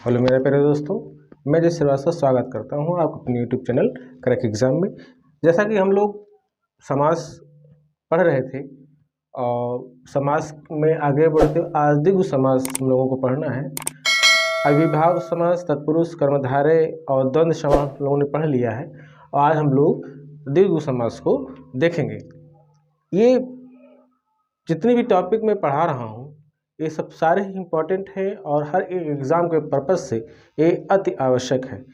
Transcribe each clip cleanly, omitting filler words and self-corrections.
Hello मेरे प्यारे दोस्तों, मैं जय श्रीवास्तव स्वागत करता हूं आपको अपने यूट्यूब चैनल क्रैक एग्जाम में। जैसा कि हम लोग समास पढ़ रहे थे और समास में आगे बढ़ते आज द्विगु समास हम लोगों को पढ़ना है। अविभाज्य समास, तत्पुरुष, कर्मधारय और द्वंद्व समास हम लोगों ने पढ़ लिया है और आज हम लोग द्विगु समास को देखेंगे। ये जितनी भी टॉपिक मैं पढ़ा रहा हूँ ये सब सारे ही इम्पोर्टेंट हैं और हर एक एग्ज़ाम के पर्पज़ से ये अति आवश्यक है।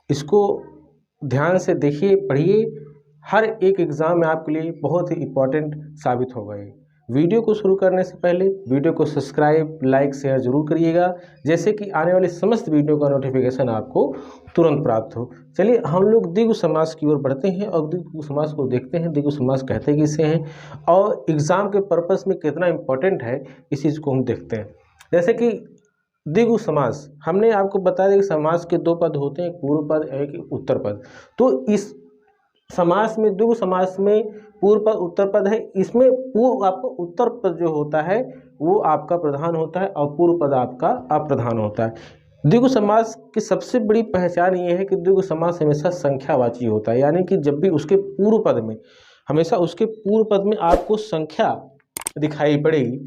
इसको ध्यान से देखिए, पढ़िए, हर एक एग्ज़ाम में आपके लिए बहुत ही इम्पोर्टेंट साबित होगा ये। वीडियो को शुरू करने से पहले वीडियो को सब्सक्राइब, लाइक, शेयर जरूर करिएगा, जैसे कि आने वाली समस्त वीडियो का नोटिफिकेशन आपको तुरंत प्राप्त हो। चलिए हम लोग द्विगु समास की ओर बढ़ते हैं और द्विगु समास को देखते हैं। द्विगु समास कहते किसे हैं और एग्ज़ाम के पर्पस में कितना इम्पोर्टेंट है, इस चीज़ को हम देखते हैं। जैसे कि द्विगु समास हमने आपको बताया कि समास के दो पद होते हैं, पूर्व पद एक उत्तर पद। तो इस समास में, द्विगु समास में पूर्व पद उत्तर पद है। इसमें पूर्व आपको उत्तर पद जो होता है वो आपका प्रधान होता है और पूर्व पद आपका अप्रधान होता है। द्विगु समास की सबसे बड़ी पहचान ये है कि द्विगु समास हमेशा संख्यावाची होता है, यानी कि जब भी उसके पूर्व पद में, हमेशा उसके पूर्व पद में आपको संख्या दिखाई पड़ेगी।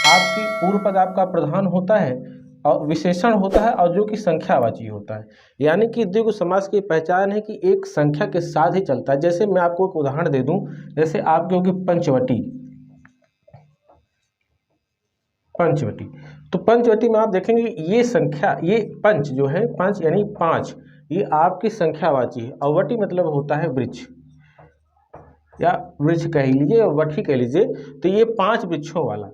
आपकी पूर्व पद आपका प्रधान होता है और विशेषण होता है और जो कि संख्यावाची होता है। यानी कि द्विगु समास की पहचान है कि एक संख्या के साथ ही चलता है। जैसे मैं आपको एक उदाहरण दे दूं, जैसे आपकी होगी पंचवटी। पंचवटी तो पंचवटी में आप देखेंगे ये संख्या, ये पंच जो है, पंच यानी पांच, ये आपकी संख्यावाची है। और वटी मतलब होता है वृक्ष या वृक्ष कह लीजिए या वठी कह लीजिए। तो ये पांच वृक्षों वाला,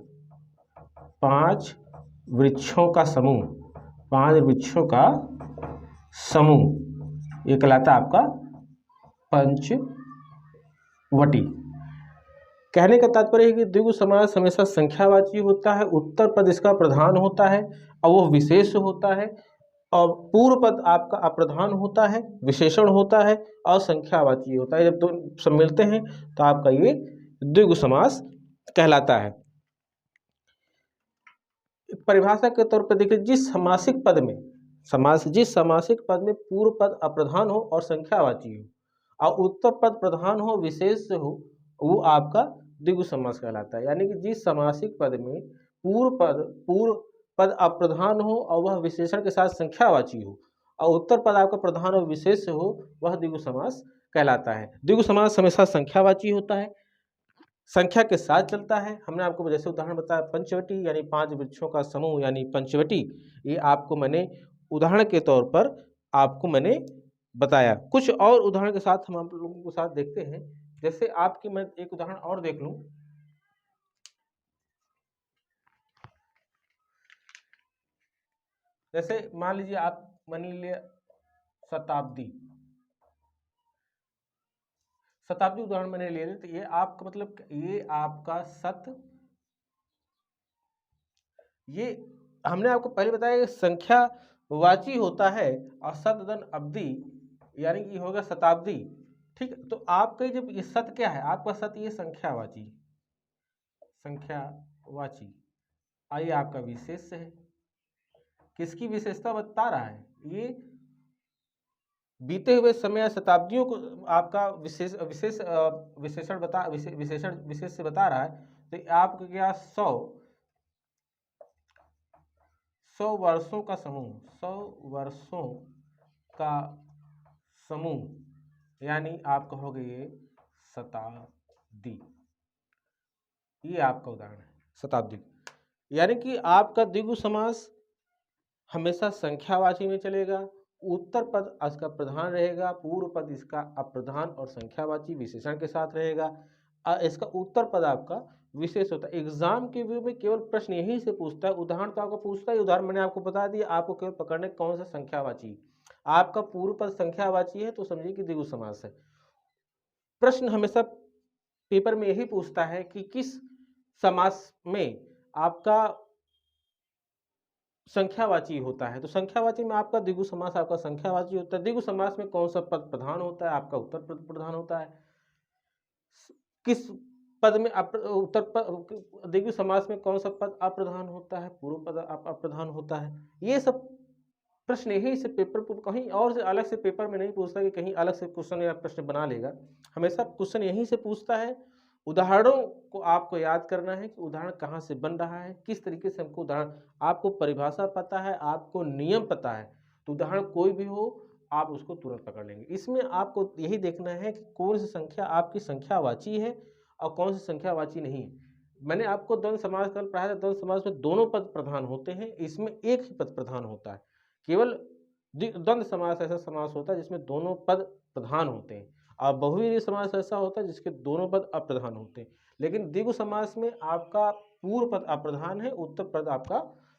पांच वृक्षों का समूह, पांच वृक्षों का समूह, ये कहलाता है आपका पंचवटी। कहने का तात्पर्य है कि द्विगु समास हमेशा संख्यावाची होता है, उत्तर पद इसका प्रधान होता है और वो विशेष होता है, और पूर्व पद आपका अप्रधान होता है, विशेषण होता है और संख्यावाची होता है। जब दो सब मिलते हैं तो आपका ये द्विगु समास कहलाता है। परिभाषा के तौर पर देखिए, जिस समासिक पद में जिस समासिक पद में पूर्व पद अप्रधान हो और संख्यावाची हो और उत्तर पद प्रधान हो, विशेष हो, वो आपका द्विगु समास कहलाता है। यानी कि जिस समासिक पद में पूर्व पद अप्रधान हो और वह विशेषण के साथ संख्यावाची हो और उत्तर पद आपका प्रधान और विशेष हो, वह द्विगु समास कहलाता है। द्विगु समास हमेशा संख्यावाची होता है, संख्या के साथ चलता है। हमने आपको जैसे उदाहरण बताया पंचवटी यानी पांच वृक्षों का समूह यानी पंचवटी, ये आपको मैंने उदाहरण के तौर पर आपको मैंने बताया। कुछ और उदाहरण के साथ हम आप लोगों के साथ देखते हैं। जैसे आपकी मैं एक उदाहरण और देख लूं, जैसे मान लीजिए आप मान लीजिए शताब्दी उदाहरण मैंने ले लिया। तो ये आपका मतलब, ये आपका ये हमने आपको पहले बताया कि संख्यावाची होता है और शतधन अब्दी यानी कि होगा शताब्दी। ठीक है, तो आपका जब ये सत क्या है, आपका सत ये संख्यावाची आइए आपका विशेष है। किसकी विशेषता बता रहा है, ये बीते हुए समय शताब्दियों को आपका विशेष से बता रहा है। तो आपका क्या, 100 वर्षों का समूह यानी आप कहोगे ये शताब्दी। ये आपका उदाहरण है शताब्दी। यानी कि आपका द्विगु समास हमेशा संख्यावाची में चलेगा, उत्तर पद इसका प्रधान रहेगा, पूर्व पद इसका अप्रधान और संख्यावाची विशेषण के साथ रहेगा, इसका उत्तर पद आपका विशेष होता है। एग्जाम के व्यू में केवल प्रश्न यही से पूछता है, उदाहरण तो आपको पूछता है, उदाहरण मैंने आपको बता दिया, आपको केवल पकड़ने कौन सा संख्यावाची। आपका पूर्व पद संख्यावाची है तो समझिए कि द्विगु समास है। प्रश्न हमेशा पेपर में यही पूछता है कि किस समास में आपका संख्यावाची होता है। तो संख्यावाची में आपका द्विगु समास आपका संख्यावाची होता है। द्विगु समास में कौन सा पद प्रधान होता है, आपका उत्तर पद प्रधान होता है। किस पद में उत्तर पद द्विगु समास में कौन सा पद अप्रधान होता है, पूर्व पद अप्रधान होता है। ये सब प्रश्न यही से पेपर को कहीं और से अलग से पेपर में नहीं पूछता कि कहीं अलग से क्वेश्चन या प्रश्न बना लेगा, हमेशा क्वेश्चन यहीं से पूछता है। उदाहरणों को आपको याद करना है कि उदाहरण कहाँ से बन रहा है, किस तरीके से हमको उदाहरण, आपको परिभाषा पता है, आपको नियम पता है, तो उदाहरण कोई भी हो आप उसको तुरंत पकड़ लेंगे। इसमें आपको यही देखना है कि कौन सी संख्या आपकी संख्यावाची है और कौन सी संख्यावाची नहीं है। मैंने आपको द्वंद्व समास कल पढ़ाया था, द्वंद्व समास में दोनों पद प्रधान होते हैं, इसमें एक ही पद प्रधान होता है। केवल द्वंद्व समास ऐसा समास होता है जिसमें दोनों पद प्रधान होते हैं, और बहुव्रीहि समास ऐसा होता है जिसके दोनों पद अप्रधान होते हैं। लेकिन द्विगु समास में आपका पूर्व पद अप्रधान है, उत्तर पद आपका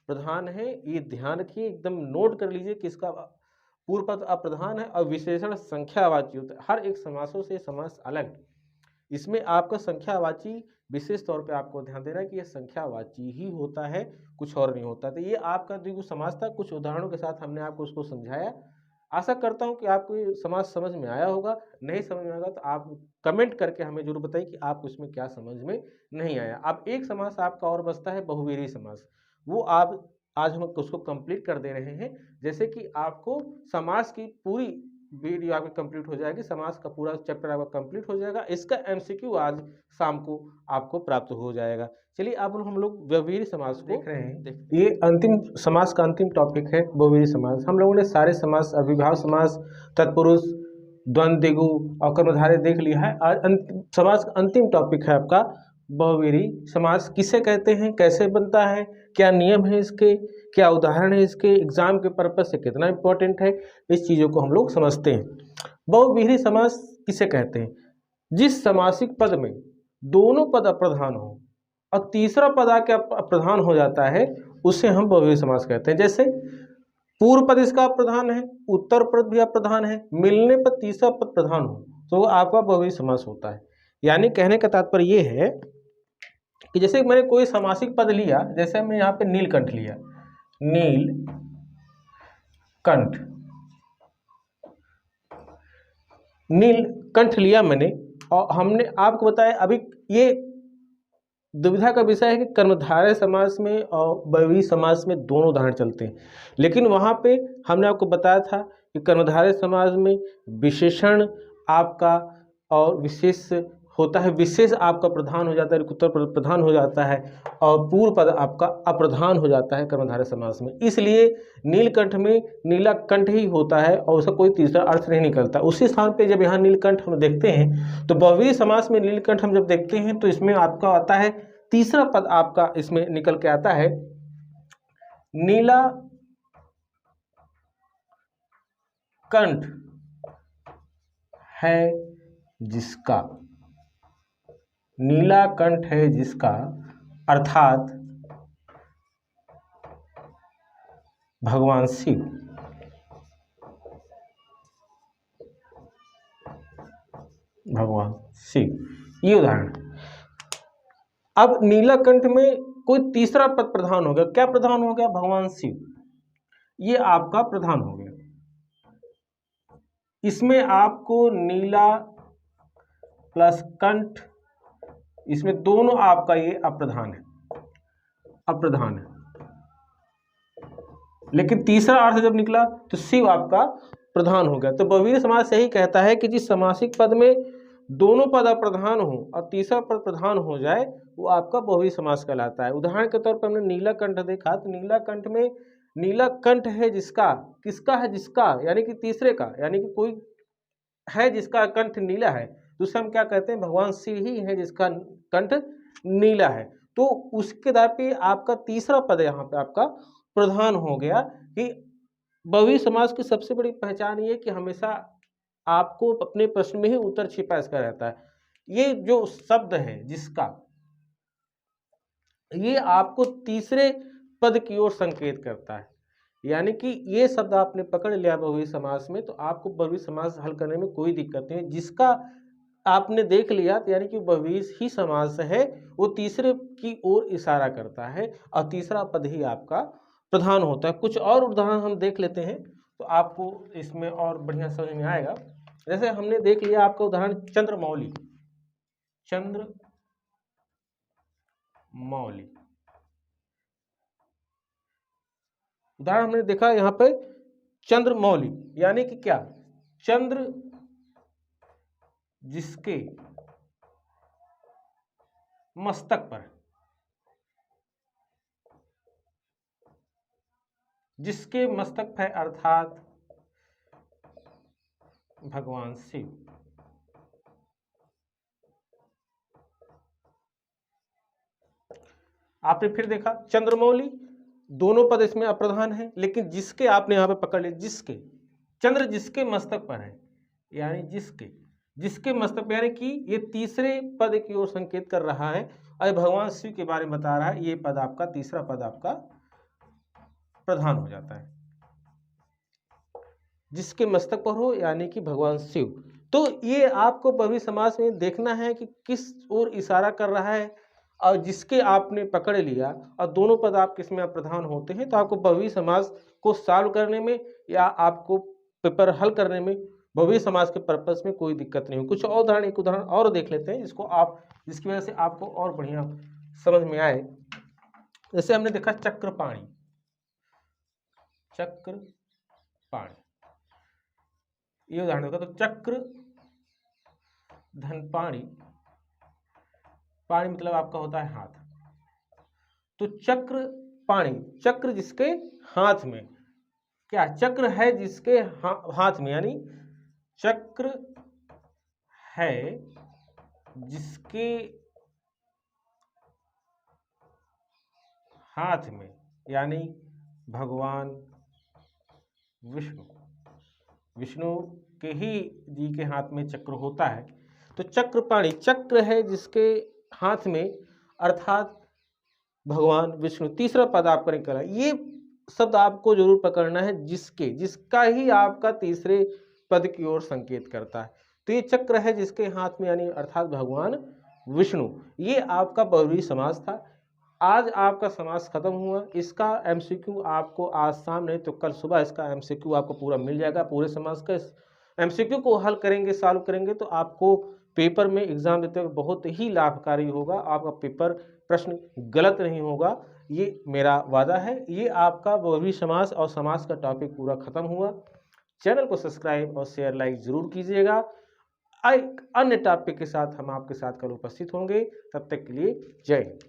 प्रधान है। ये ध्यान रखिए, एकदम नोट कर लीजिए कि इसका पूर्व पद अप्रधान है और विशेषण संख्यावाची होता है। हर एक समासों से समास अलग, इसमें आपका संख्यावाची विशेष तौर पे आपको ध्यान देना है कि यह संख्यावाची ही होता है, कुछ और नहीं होता। तो ये आपका द्विगु समास था, कुछ उदाहरणों के साथ हमने आपको उसको समझाया। आशा करता हूं कि आपको ये समास समझ में आया होगा। नहीं समझ में आएगा तो आप कमेंट करके हमें जरूर बताइए कि आपको इसमें क्या समझ में नहीं आया। अब एक समास आपका और बचता है बहुव्रीहि समास, वो आप आज हम उसको कंप्लीट कर दे रहे हैं। जैसे कि आपको समास की पूरी वीडियो आपकी कंप्लीट हो जाएगी, समास का पूरा चैप्टर आपका कंप्लीट हो जाएगा। इसका एमसीक्यू आज शाम को आपको प्राप्त हो जाएगा। चलिए अब हम लोग व्यवहारिक समास को देख रहे हैं। ये अंतिम समास का अंतिम टॉपिक है बहुव्रीहि समास। हम लोगों ने सारे समास, अव्ययभाव समास, तत्पुरुष, द्वंद्व, द्विगु और कर्मधारय देख लिया है। आज समास का अंतिम टॉपिक है आपका बहुव्रीहि समास। किसे कहते हैं, कैसे बनता है, क्या नियम है इसके, क्या उदाहरण है इसके, एग्जाम के पर्पज से कितना इंपॉर्टेंट है, इस चीज़ों को हम लोग समझते हैं। बहुव्रीहि समास किसे कहते हैं, जिस समासिक पद में दोनों पद अप्रधान हो और तीसरा पद आके अप्रधान हो जाता है, उसे हम बहुव्रीहि समास कहते हैं। जैसे पूर्व पद इसका अप्रधान है, उत्तर पद भी अप्रधान है, मिलने पर तीसरा पद प्रधान हो तो वो आपका बहुव्रीहि समास होता है। यानी कहने का तात्पर्य ये है कि जैसे मैंने कोई समासिक पद लिया, जैसे मैं यहाँ पे नीलकंठ लिया, नीलकंठ, नीलकंठ लिया मैंने, और हमने आपको बताया अभी ये दुविधा का विषय है कि कर्मधारय समास में और बहुव्रीहि समास में दोनों उदाहरण चलते हैं। लेकिन वहाँ पे हमने आपको बताया था कि कर्मधारय समास में विशेषण आपका और विशेष होता है, विशेष आपका प्रधान हो जाता है, उत्तर पद प्रधान हो जाता है और पूर्व पद आपका अप्रधान हो जाता है कर्मधारय समास में। इसलिए नीलकंठ में नीला कंठ ही होता है और उसका कोई तीसरा अर्थ नहीं निकलता। उसी स्थान पे जब यहाँ नीलकंठ हम देखते हैं तो बहुव्रीहि समास में नीलकंठ हम जब देखते हैं तो इसमें आपका आता है तीसरा पद, आपका इसमें निकल के आता है नीला कंठ है जिसका, नीला कंठ है जिसका, अर्थात भगवान शिव। भगवान शिव, ये उदाहरण। अब नीलाकंठ में कोई तीसरा पद प्रधान हो गया, क्या प्रधान हो गया, भगवान शिव, ये आपका प्रधान हो गया। इसमें आपको नीला प्लस कंठ, इसमें दोनों आपका ये अप्रधान है, अप्रधान है। लेकिन तीसरा अर्थ जब निकला तो शिव आपका प्रधान हो गया। तो बहुव्रीहि समास यही कहता है कि जिस समासिक पद में दोनों पद अप्रधान हो और तीसरा पद प्रधान हो जाए वो आपका बहुव्रीहि समास कहलाता है। उदाहरण के तौर पर हमने नीलाकंठ देखा, तो नीलाकंठ में नीलाकंठ है जिसका, किसका है, जिसका यानी कि तीसरे का, यानी कि कोई है जिसका कंठ नीला है, तो उसे हम क्या कहते हैं, भगवान शिव ही है जिसका कंठ नीला है। तो उसके आधार पे आपका तीसरा पद यहाँ पे आपका प्रधान हो गया। कि बहुव्रीहि समास की सबसे बड़ी पहचान ये कि हमेशा आपको अपने प्रश्न में ही उत्तर छिपा इसका रहता है। ये जो शब्द है जिसका, ये आपको तीसरे पद की ओर संकेत करता है। यानी कि ये शब्द आपने पकड़ लिया बहुव्रीहि समास में तो आपको बहुव्रीहि समास हल करने में कोई दिक्कत नहीं है। जिसका आपने देख लिया तो यानी कि बहुव्रीहि ही समास है, वो तीसरे की ओर इशारा करता है और तीसरा पद ही आपका प्रधान होता है। कुछ और उदाहरण हम देख लेते हैं तो आपको इसमें और बढ़िया समझ में आएगा। जैसे हमने देख लिया आपका उदाहरण चंद्रमौली, चंद्रमौली, मौली। उदाहरण हमने देखा यहाँ पे चंद्रमौली, यानी कि क्या, चंद्र जिसके मस्तक पर, जिसके मस्तक पर अर्थात भगवान शिव। आपने फिर देखा चंद्रमौली, दोनों पद इसमें अप्रधान है, लेकिन जिसके आपने यहां पे पकड़ लिया, जिसके, चंद्र जिसके मस्तक पर है, यानी जिसके मस्तक पर, यानी कि ये तीसरे पद की ओर संकेत कर रहा है और भगवान शिव के बारे में बता रहा है। ये पद आपका, तीसरा पद आपका प्रधान हो जाता है, जिसके मस्तक पर हो, यानी कि भगवान शिव। तो ये आपको बहुव्रीहि समास में देखना है कि किस ओर इशारा कर रहा है, और जिसके आपने पकड़ लिया और दोनों पद आप किस में प्रधान होते हैं, तो आपको बहुव्रीहि समास को सॉल्व करने में या आपको पेपर हल करने में बहुव्रीहि समास के पर्पस में कोई दिक्कत नहीं हो। कुछ और उदाहरण, एक उदाहरण और देख लेते हैं जिसको आप, जिसकी वजह से आपको और बढ़िया समझ में आए। जैसे हमने देखा चक्रपाणी, चक्रपाणी, ये उदाहरण देखा। तो चक्र धन पाणी, पाणी मतलब आपका होता है हाथ, तो चक्र पाणी, चक्र जिसके हाथ में, क्या चक्र है जिसके हाथ में, यानी चक्र है जिसके हाथ में, यानी भगवान विष्णु, विष्णु के ही जी के हाथ में चक्र होता है। तो चक्रपाणी, चक्र है जिसके हाथ में अर्थात भगवान विष्णु। तीसरा पद आपका निकला, ये शब्द आपको जरूर पकड़ना है, जिसके, जिसका ही आपका तीसरे पद की ओर संकेत करता है। तो ये चक्र है जिसके हाथ में, यानी अर्थात भगवान विष्णु। ये आपका बहुव्रीहि समास था। आज आपका समास खत्म हुआ। इसका एमसीक्यू आपको आज शाम नहीं तो कल सुबह इसका एमसीक्यू आपको पूरा मिल जाएगा। पूरे समास का एमसीक्यू को हल करेंगे, सॉल्व करेंगे तो आपको पेपर में एग्जाम देते हुए बहुत ही लाभकारी होगा। आपका पेपर प्रश्न गलत नहीं होगा, ये मेरा वादा है। ये आपका बहुव्रीहि समास और समास का टॉपिक पूरा खत्म हुआ। चैनल को सब्सक्राइब और शेयर लाइक जरूर कीजिएगा। एक अन्य टॉपिक के साथ हम आपके साथ कल उपस्थित होंगे। तब तक के लिए जय हिंद।